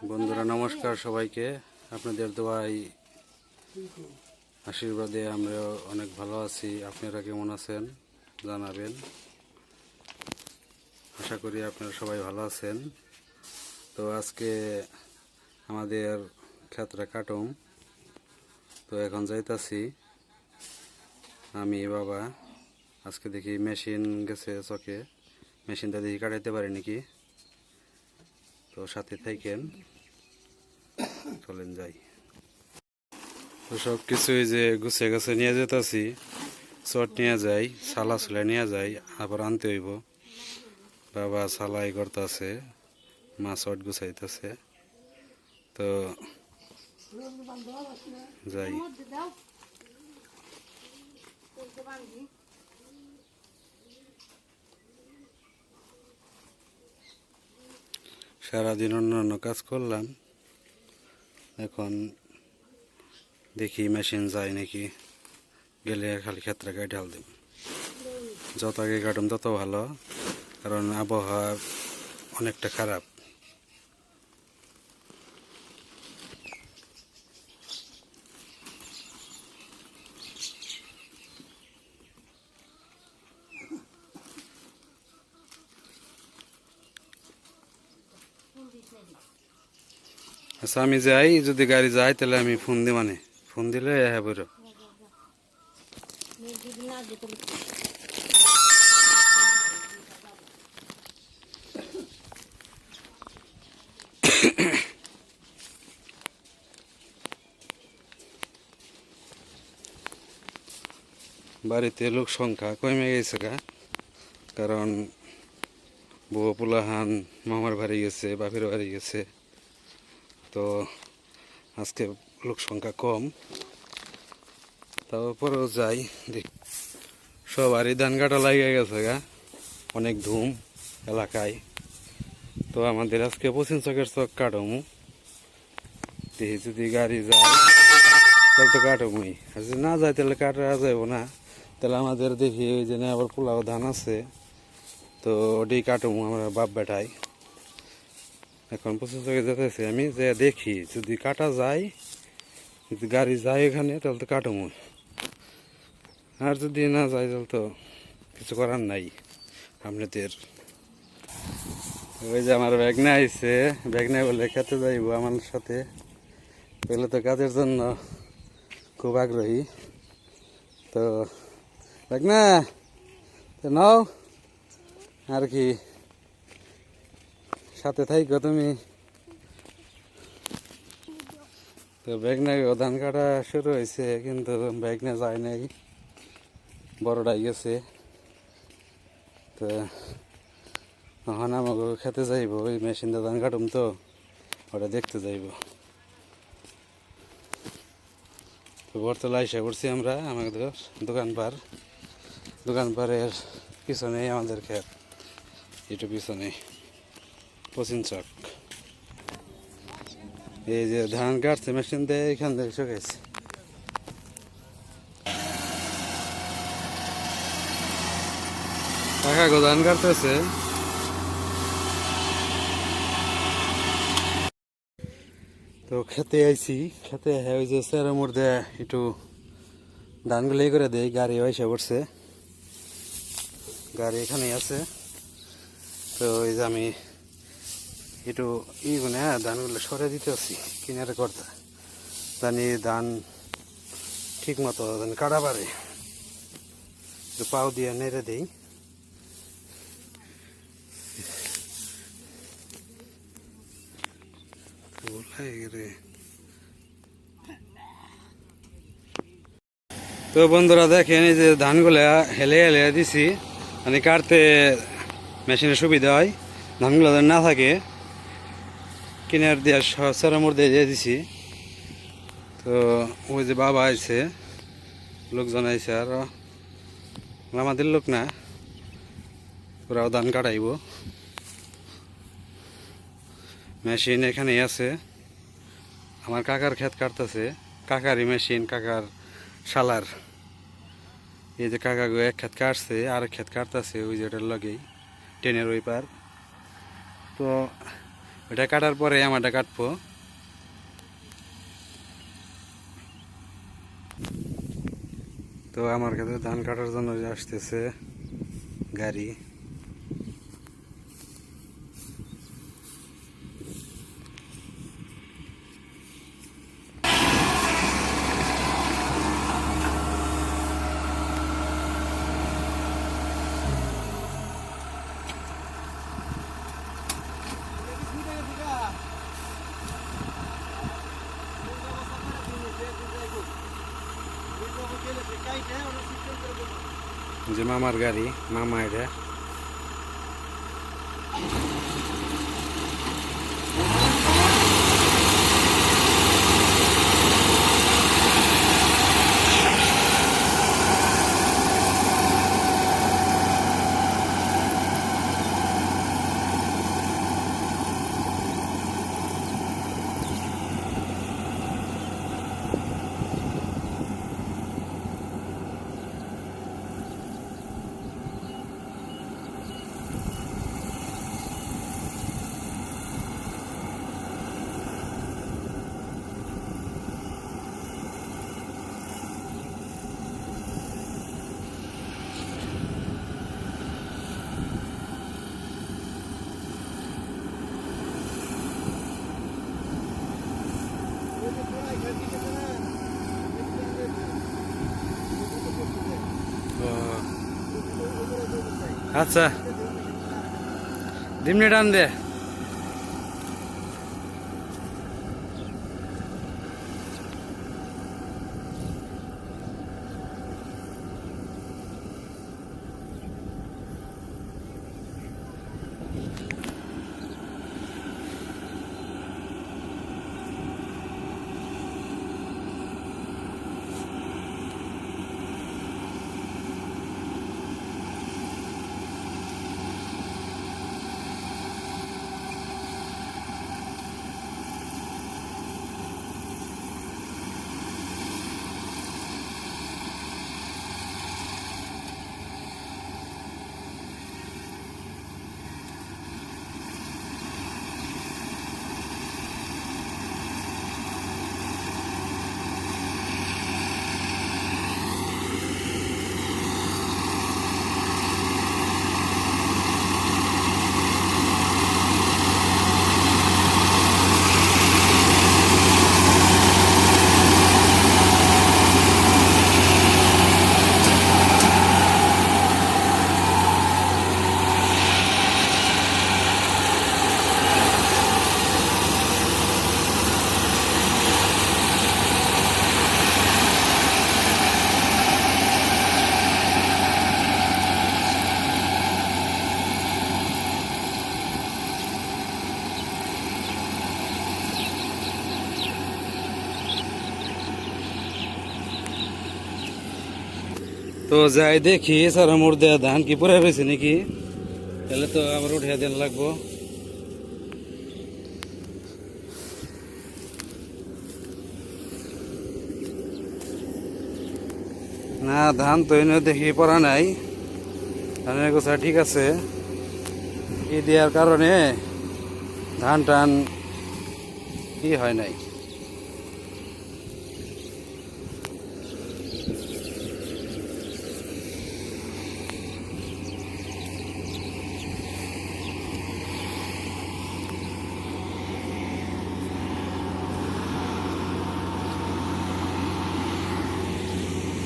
বন্ধুরা নমস্কার সবাইকে। আপনাদের দোয়াই আশীর্বাদে আমরা অনেক ভালো আছি। আপনারা কেমন আছেন জানাবেন। আশা করি আপনারা সবাই ভালো আছেন। তো আজকে আমাদের ক্ষেত্রে কাটুম, তো এখন যাইতাছি আমি বাবা। আজকে দেখি মেশিন গেছে চকে, মেশিনটা দেখি কাটাইতে পারি নাকি। তো সাথে থাকেন, চলেন যাই। তো সব কিছুই যে গুছিয়ে গেছে নিয়ে যেতেছি। চট নিয়ে যাই, সালা সুলা নিয়ে যাই, আবার আনতে হইব। বাবা সালাই করতেছে, মা চট গুছাইতেছে। তো যাই। সারাদিন অন্যান্য কাজ করলাম, এখন দেখি মেশিন যায় নাকি। গেলে খালি ক্ষেত্রে গায়ে ঢাল দেব। যত আগে কাটুম তত ভালো, কারণ আবহাওয়া অনেকটা খারাপ। আচ্ছা আমি যাই, যদি গাড়ি যায় তাহলে আমি ফোন দি, মানে ফোন দিলে হ্যাঁ বইর। বাড়িতে লোক সংখ্যা কমে গেছে গা, কারণ বউ পোলাহান মামার বাড়ি গেছে, বাপের বাড়ি গেছে। তো আজকে লোক সংখ্যা কম, তারপরেও যাই দেখ। সবারই ধান কাটা লাগিয়ে গেছে গা, অনেক ধুম এলাকায়। তো আমাদের আজকে পশ্চিম চকের চক কাটমু, দেখি যদি গাড়ি যায় তাহলে তো কাটমুই, আর যদি না যায় তাহলে কাটা যাইব না। তাহলে আমাদের দেখি ওই যে আবার পোলাও ধান আছে, তো ওটাই কাটমু আমরা বাপ বেটাই। এখন পশ্চিম চকে যেতেছি আমি, যে দেখি যদি কাটা যায়, যদি গাড়ি যায় এখানে তাহলে তো কাটমু, আর যদি না যায় তাহলে তো কিছু করার নাই আপনাদের। ওই যে আমার ব্যাগনা আইছে, ব্যাগনা বলে খেতে যাইব আমার সাথে। এগুলো তো কাজের জন্য খুব আগ্রহী। তো ব্যাগনা তো নাও, আর কি সাথে থাইকো তুমি। তো ব্যাগনা ধান কাটা শুরু হয়েছে, কিন্তু ব্যাগনা যায় নাই, বড়টাই গেছে। তো এখন আমাকে খেতে যাইব, ওই মেশিনটা ধান কাটুম, তো ওটা দেখতে যাইব। তো বর্তলা এসে পড়ছি আমরা আমাদের দোকানপাড়ের পিছনেই আমাদের ক্ষেত, একটু পিছনে পশ্চিম চক। এই যে ধান কাটছে মেশিন দিয়ে, এখান থেকে শুকাইছে। কাকা গো ধান কাটতেছে। তো খেতে আইছি, খেতে ওই যে চেয়ারের মধ্যে একটু ধানগুলো করে দেয়। গাড়ি এসে পড়ছে, গাড়ি এখানেই আছে। তো ওই যে আমি একটু মানে ধানগুলো সরে দিতে আসছি কিনারে করতে, জানি ধান ঠিক মতো কাটা পারে। পাও দিয়ে নেড়ে দেই। তো বন্ধুরা দেখেন, এই যে ধানগুলা হেলে হেলে দিছি, মানে কাটতে মেশিনের সুবিধা হয়। ধানগুলো যেন না থাকে, কিনার দিয়ে সরার মধ্যে দিয়ে দিছি। তো ওই যে বাবা আইছে, লোকজন আইছে, আর আমাদের লোক না, ওরাও ধান কাটাইব। মেশিন এখানেই আছে, আমার কাকার ক্ষেত কাটতেছে, কাকারই মেশিন, কাকার শালার। এই যে কাকা গো এক ক্ষেত কাটছে, আর এক ক্ষেত কাটতেছে ওই যেটার লগেই ট্রেনের ওই পার। তো ওটা কাটার পরে আমারটা কাটবো। তো আমার কাছে ধান কাটার জন্য আসতেছে গাড়ি। যে মামার গাড়ি, মামা এটা। আচ্ছা, ডিমনি টান দে। তো যাই দেখি স্যার মোর দেয়া ধান কি পরে রয়েছে নাকি, তাহলে তো আবার উঠে দেন লাগবো। না, ধান তো এনে দেখি পড়া নাই, ধানের গোছা ঠিক আছে। ই দেওয়ার কারণে ধান টান কি হয় নাই।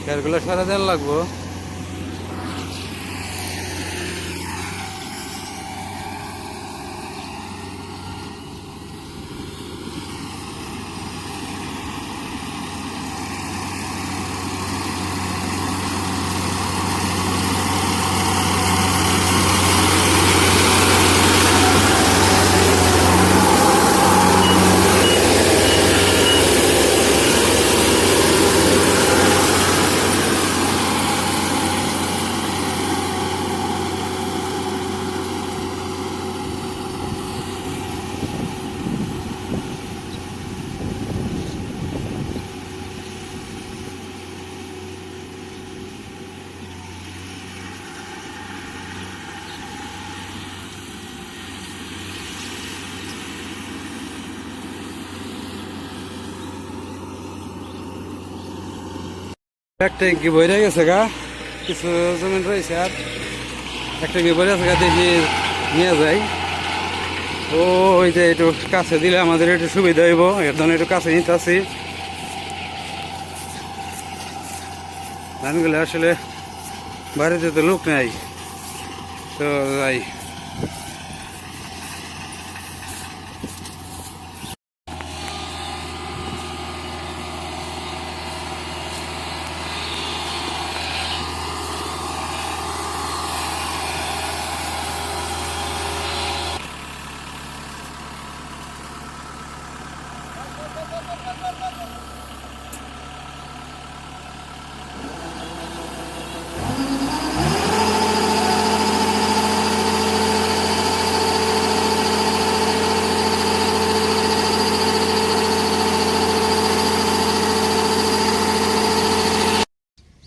খেরগুলো সারা দেন লাগবো। একটা কি বইরে গেছে গা, কিছু জমিন রয়েছে আর একটা কি বইরে আছে গা, দেখি নিয়ে যাই। ও ওই যে একটু কাছে দিলে আমাদের একটু সুবিধা হইব, এর জন্য একটু কাছে নিতে আসি। ধানগুলো আসলে বাড়িতে তো লোক নাই, তো যাই।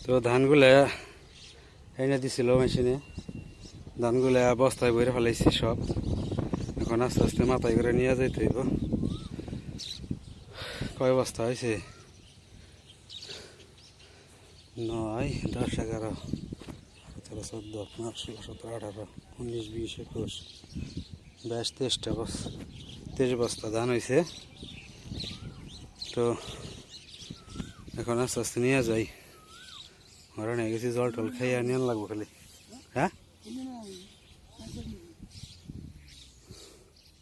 তো ধানগুলা এনে দিছিল মেশিনে, ধানগুলা বস্তায় বইরে ফেলাইছি সব। এখন আস্তে আস্তে মাথায় করে নিয়ে যাইতে হইব। কয় বস্তা হয়েছে? 9, 10, 11, 13, 14, 15, 16, 17, 18, 19, 20, 21, 22, 23 বস্তা ধান হয়েছে। তো এখন আস্তে আস্তে নিয়ে যাই। মরা নিয়ে গেছি, জল টল খাইয়া নিয়ে লাগবো খালি। হ্যাঁ,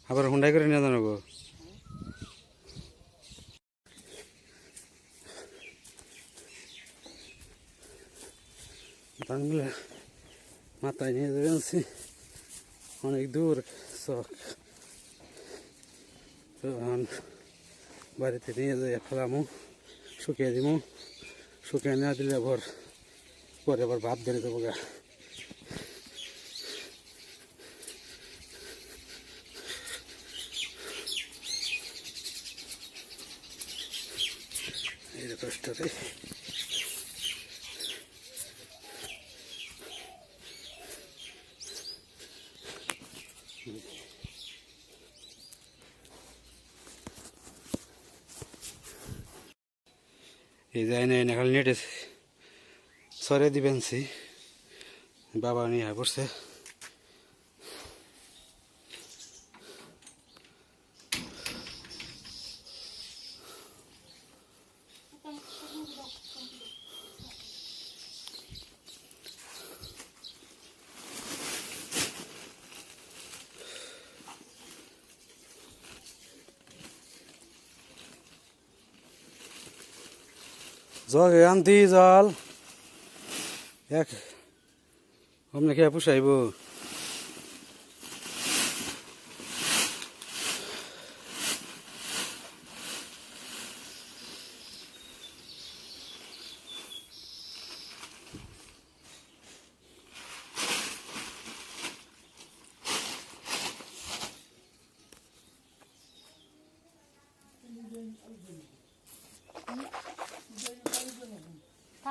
আবার হুন্ডাই করে নিয়ে জানাবো। ধানগুলো মাথায় নিয়ে যাবেন, অনেক দূর চক। তো বাড়িতে নিয়ে যাই ফেলামো, শুকিয়ে দিব। শুকিয়ে না দিলে পরে আবার ভাত বেড়ে দেবো গা। এই যে কষ্টটাই। এই যে এনে খালি নেটে সরে দিবেন, বাবা নিয়ে পড়ছে। জগে আনতি জল এক অমনে খেয়ে পুষাইব।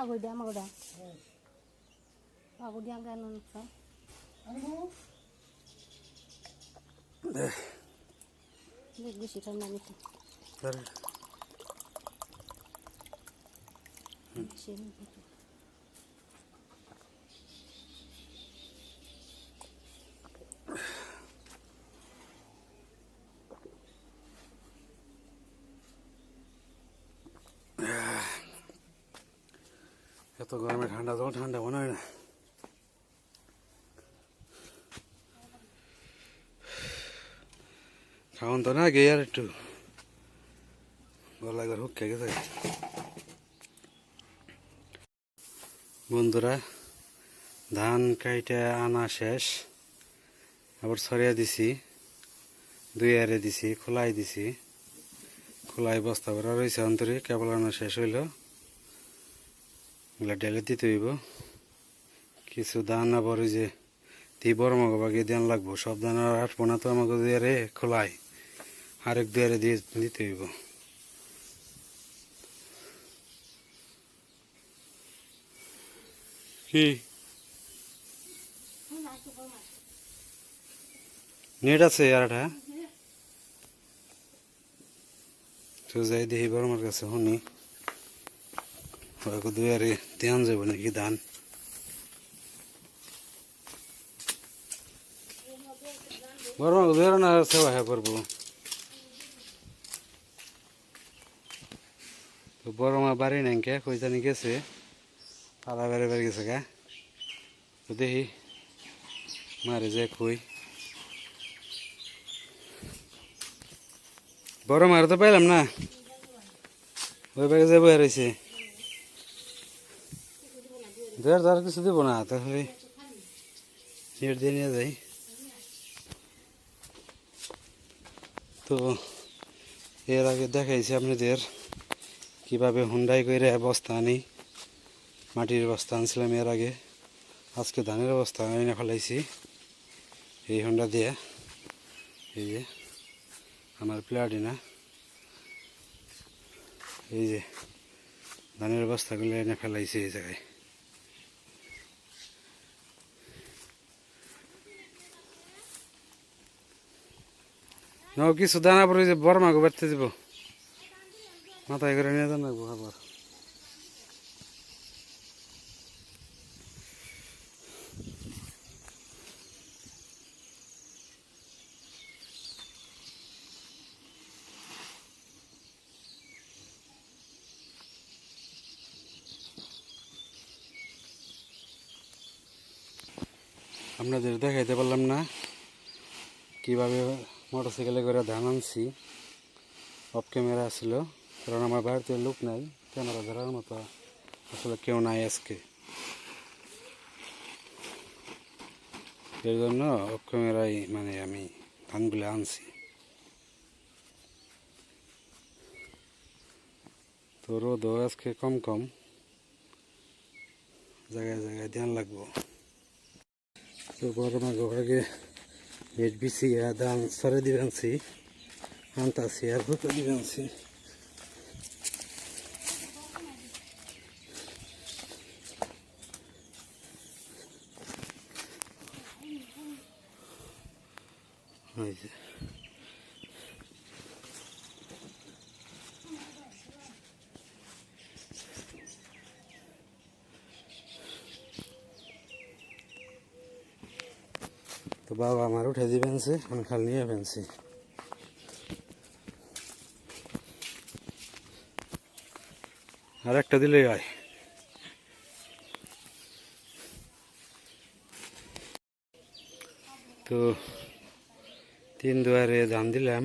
Aku dia mah udah. Aku dia kan nonton. Ini gue sih kan itu. Sini gitu. এত গরমে ঠান্ডা জল ঠান্ডা মনে হয় না। খাওয়ান তো না গে আর একটু গলা একবার হুক খেয়ে গেছে। বন্ধুরা, ধান কাইটা আনা শেষ, আবার ছড়িয়ে দিছি, 2 আরে দিছি, খোলাই দিছি। খোলাই বস্তা ভরা রয়েছে অন্তরে, কেবল আনা শেষ হইল। এগুলা ডেলে দিতে হইব। কিছু ধান আবার ওই যে বড় মগ বাগিয়ে দেন লাগবো, সব ধান আর আটবো না তো, আমাকে 2 আরে খোলাই আরেক 2 আরে দিয়ে দিতে হইব। কি নেট আছে আর এটা? তো যাই দেখি বড় মার কাছে শুনি। ওকে দুয়ারে ধ্যান যাবো নাকি ধান বড় মা দুয়ারে না সেবা হ্যাঁ করবো তো বড় মা বাড়ি নাই কে কই জানি গেছে পালা বেড়ে বেড়ে গেছে গা তো দেখি মারে যে কই বড় মার তো পাইলাম না ওই ব্যাগে যাবো রয়েছে দুয়ার আর কিছু দেবো না তাহলে নেট দিয়ে নিয়ে যাই তো এর আগে দেখাইছি আপনাদের কিভাবে হুন্ডাই করে বস্তা আনি মাটির বস্তা আনছিলাম এর আগে আজকে ধানের বস্তা এনে ফেলাইছি এই হুন্ডা দিয়ে এই যে আমার প্লাটিনা এই যে ধানের বস্তাগুলো এনে ফেলাইছি এই জায়গায় কিছু দানা পরে যে বড় মাকে বাড়তে দিব মাথায় করে নিয়ে যান রাখবো আবার আপনাদের দেখাইতে পারলাম না কিভাবে মোটরসাইকেলে করে ধান আনছি অফ ক্যামেরা ছিল কারণ আমার বাড়িতে লোক নাই ক্যামেরা ধরার মতো আসলে কেউ নাই আজকে এর জন্য অফ ক্যামেরায় মানে আমি ধানগুলো আনছি তো রোদও আজকে কম কম জায়গায় জায়গায় ধ্যান লাগবো তো গরম আগে নেট বিছি ধান সরে দিবেনছি আনতাছি আর ভুতো দিবেনছি ওই যে তো বাবা আমার উঠে দিবেনছে আমি খালি নিয়ে ফেলছি আর একটা দিলেই হয় তো 3 দুয়ারে ধান দিলাম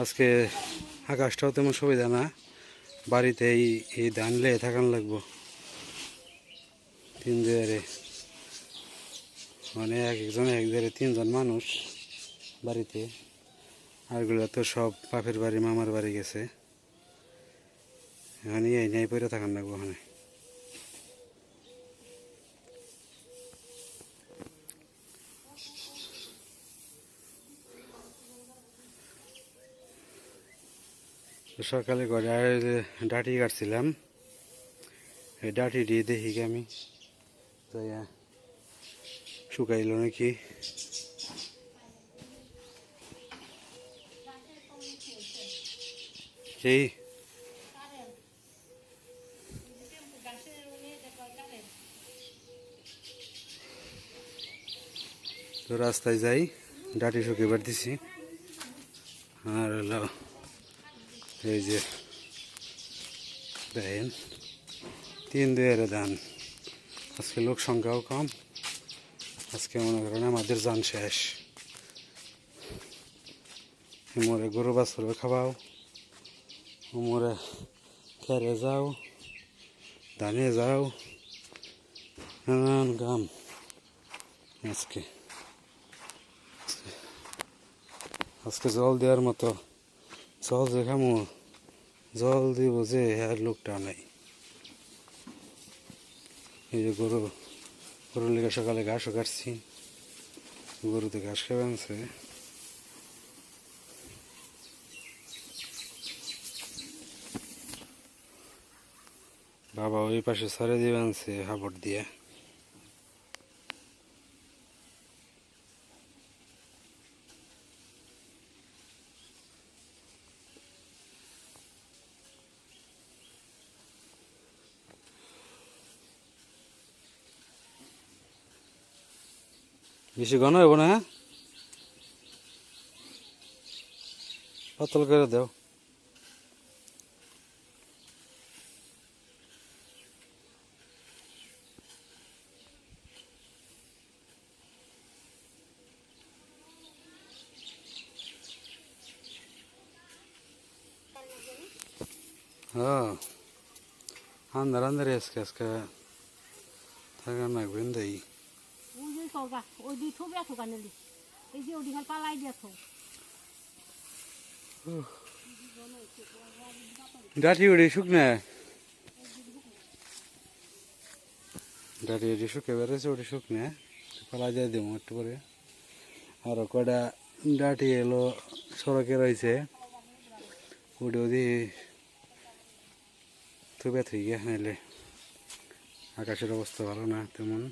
আজকে আকাশটাও তেমন সুবিধা না বাড়িতে এই ধান লে থাকান লাগবো 3 দুয়ারে মানে একজন এক দুয়ারে 3 জন মানুষ বাড়িতে আরগুলো তো সব বাপের বাড়ি মামার বাড়ি গেছে এখানে এই নাই পরে থাকান লাগবো ওখানে সকালে ঘরে ডাঁটি কাটছিলাম এই ডাঁটি দিয়ে দেখি কি আমি যাইয়া শুকাইল নাকি এই তো রাস্তায় যাই ডাঁটি শুকিয়ে দিছি আর এই যে দেখেন 3 দুয়ারে ধান আজকে লোক সংখ্যাও কম আজকে মনে করেন আমাদের যান শেষ মোরে গরু বাছুর খাওয়াও মোরে খেরে যাও ধানে যাও নানান গাম আজকে আজকে জল দেওয়ার মতো জল যে খামো জল দিব যে আর লোকটা নাই এই যে গরুর লেগে সকালে ঘাসও কাটছি গরুতে ঘাস খেয়ে আনছে বাবা ওই পাশে সরে দিয়ে আনছে হাবড় দিয়ে বেশি ঘন হইব না, পাতল করে দাও। হ্যাঁ, আন্দার আন্দার আজকে আজকে থাকা না বেন্দাই। ওই যে সরগা ওই দুই থবে আছো কানেলি এই যে ওদিকে পালাই দিয়াছো ডাটি উড়ি শুকনা, ডাটি উড়ি শুকে বেড়েছে, উড়ি শুকনা পালা যাই দেবো একটু পরে। আরো কটা ডাটি এলো সড়কে রয়েছে, উড়ে ওদি থুবে থুই গিয়ে নাইলে আকাশের অবস্থা ভালো না তেমন।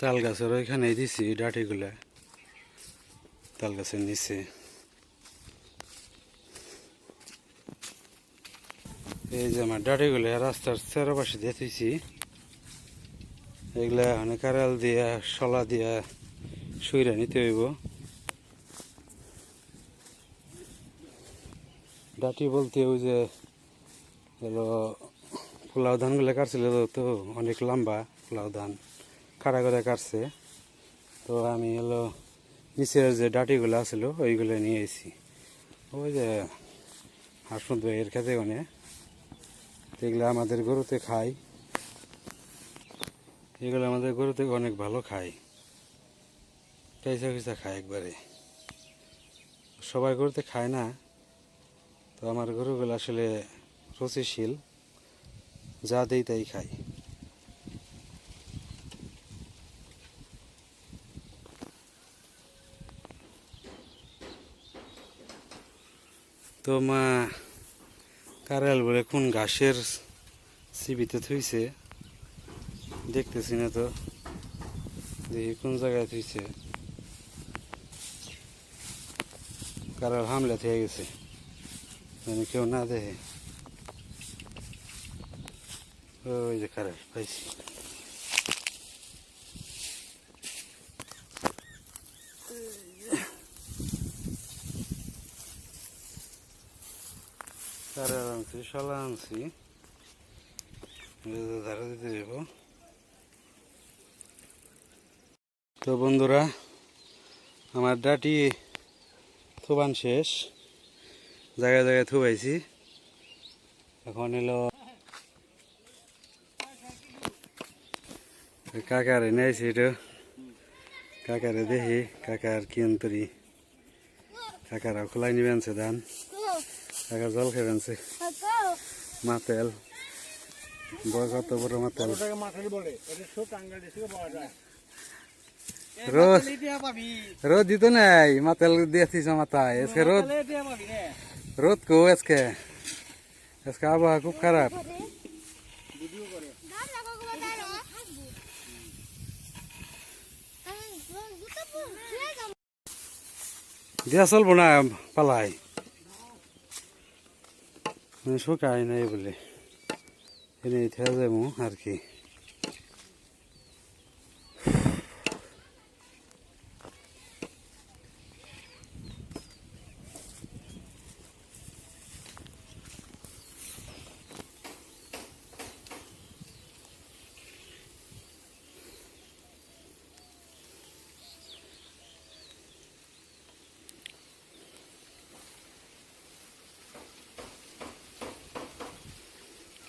তাল গাছের ওইখানে দিছি ডাটিগুলা, তাল গাছের নিচে। এই যে আমার ডাটিগুলা রাস্তার চারপাশে দিয়ে থুইছি, এগুলা অনেক কারাল দিয়া শলা দিয়া শুইরা নিতে হইব। ডাটি বলতে ওই যে হলো পোলাও ধানগুলো কাটছিল, তো অনেক লম্বা পোলাও ধান কাটা করে কাটছে। তো আমি হলো নিচের যে ডাটিগুলো আছিল ওইগুলো নিয়ে এসেছি, ওই যে হাসমত ভাইয়ের খেতে ওনে। এগুলো আমাদের গরুতে খাই, এগুলো আমাদের গরুতে অনেক ভালো খায়, পয়সা পয়সা খায় একবারে। সবাই গরুতে খায় না, তো আমার গরুগুলো আসলে রুচিশীল, যা দেই তাই খায়। তো মা কারাল বলে কোন ঘাসের সিবিতে থুইছে দেখতেছি না, তো দেখি কোন জায়গায় থুইছে। কারাল হামলা থেকে গেছে, মানে কেউ না দেখে। ওই যে কারাল পাইছি। কারাল আনছি, শলা আনছি, ধারা দিতে যাব। তো বন্ধুরা, আমার ডাটি থুবান শেষ, জায়গায় জায়গায় থুবাইছি। এখন এলো কাকারে নিয়েছি, এটা কাকারে দেখি কাকার কি অন্তরি, কাকারা খোলাই নিবে আনছে ধান, কাকা জল খেয়ে আনছে মাতেল, কত বড় মাতেল। রোদ রোদ দিত নাই, মাতেল দিয়েছিস মাথায় আজকে রোদ, রোদ কো আজকে, আজকে আবহাওয়া খুব খারাপ। দিয়া চলবো না পালাই, শুকাই নাই বলে এনে থেকে যাবো আর কি।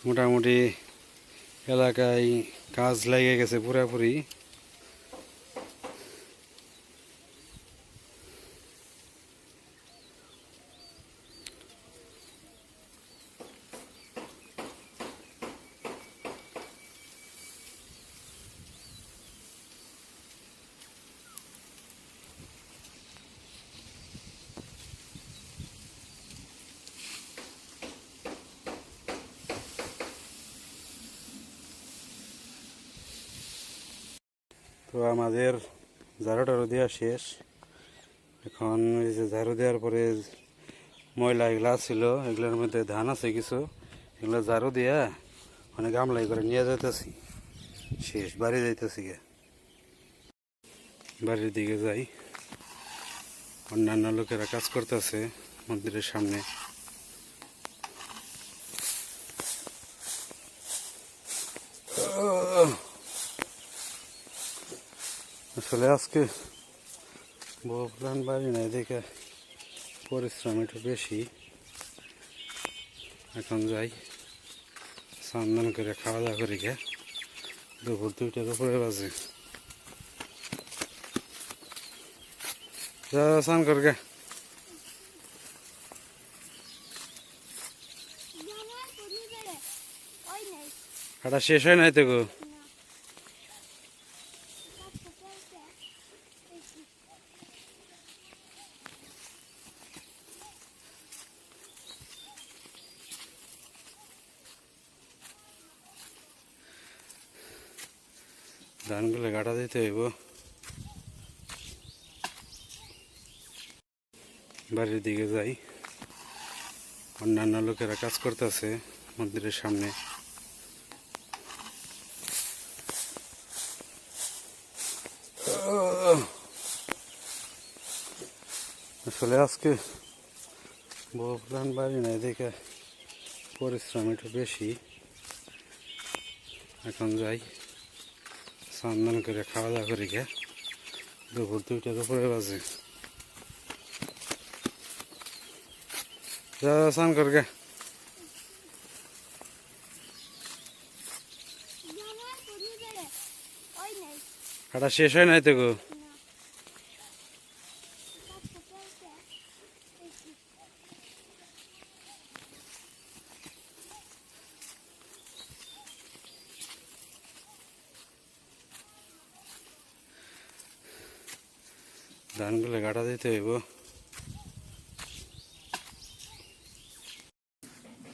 মোটামুটি এলাকায় কাজ লেগে গেছে পুরাপুরি। তো আমাদের ঝাড়ু টাড়ু দেওয়া শেষ, এখন এই যে ঝাড়ু দেওয়ার পরে ময়লা এগুলা ছিল, এগুলোর মধ্যে ধান আছে কিছু, এগুলো ঝাড়ু দিয়া মানে গামলাই করে নিয়ে যাইতেছি, শেষ বাড়ি যাইতেছি গে। বাড়ির দিকে যাই। অন্যান্য লোকেরা কাজ করতেছে মন্দিরের সামনে। আসলে আজকে বউ প্ল্যান বাড়ি নাই দেখে পরিশ্রম একটু বেশি। এখন যাই স্নান করে খাওয়া দাওয়া করি গে, দুপুর 2টার উপরে বাজে। যা স্নান কর গে। হাঁটা শেষ হয় নাই তো গো। ধানগুলো গাঁটা দিতে হইব। বাড়ির দিকে যাই। অন্যান্য লোকেরা কাজ করতেছে মন্দিরের সামনে। আসলে আজকে বউ প্ল্যান বাড়ি নাই দেখে পরিশ্রম একটু বেশি। এখন যাই স্নান করে খাওয়া দাওয়া করি গে, দুপুর 2টার উপরে বাজে। যা স্নান কর গে। হাঁটা শেষ হয় নাই তো গো। ধানগুলো গাঁটা দিতে হইব।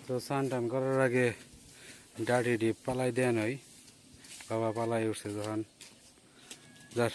তো স্নান টান করার আগে ডাডি ডিপ পালাই দেন হয়। বাবা পালাই উঠছে যখন যার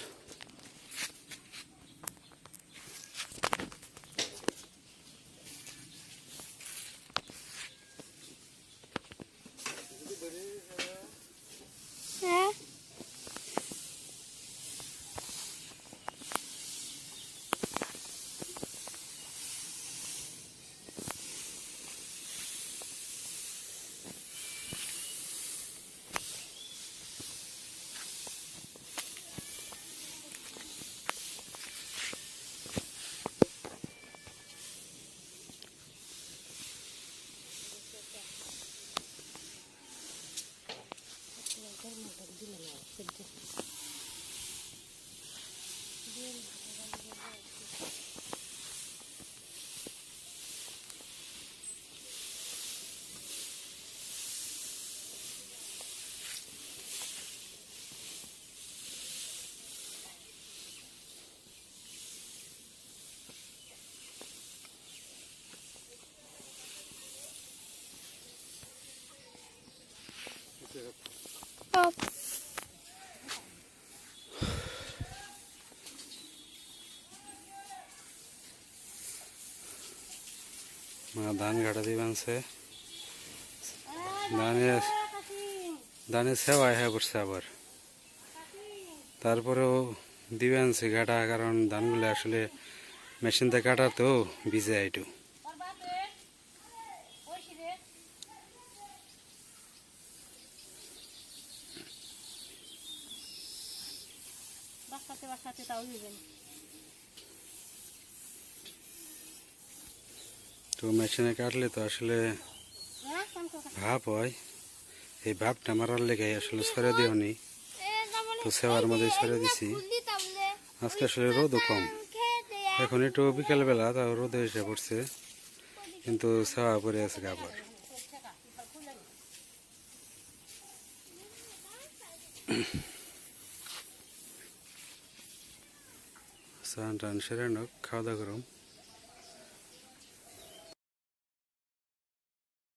ধান গাঁটা দিবেন সে ধানের সেবাই হয়ে পড়ছে আবার। তারপরেও দিবেন সে গাঁটা, কারণ ধানগুলো আসলে মেশিনতে কাটা তো ভিজে একটু। তো মেশিনে কাটলে তো আসলে ভাপ হয়, এই ভাপটা মারার লেগে আসলে সরে দিও নি, তো সেবার মধ্যে সরে দিছি। আজকে আসলে রোদও কম, এখন একটু বিকেলবেলা তাও রোদে এসে পড়ছে, কিন্তু সেবা পরে আছে আবার। স্নান টান সেরে খাওয়া দাওয়া করুন।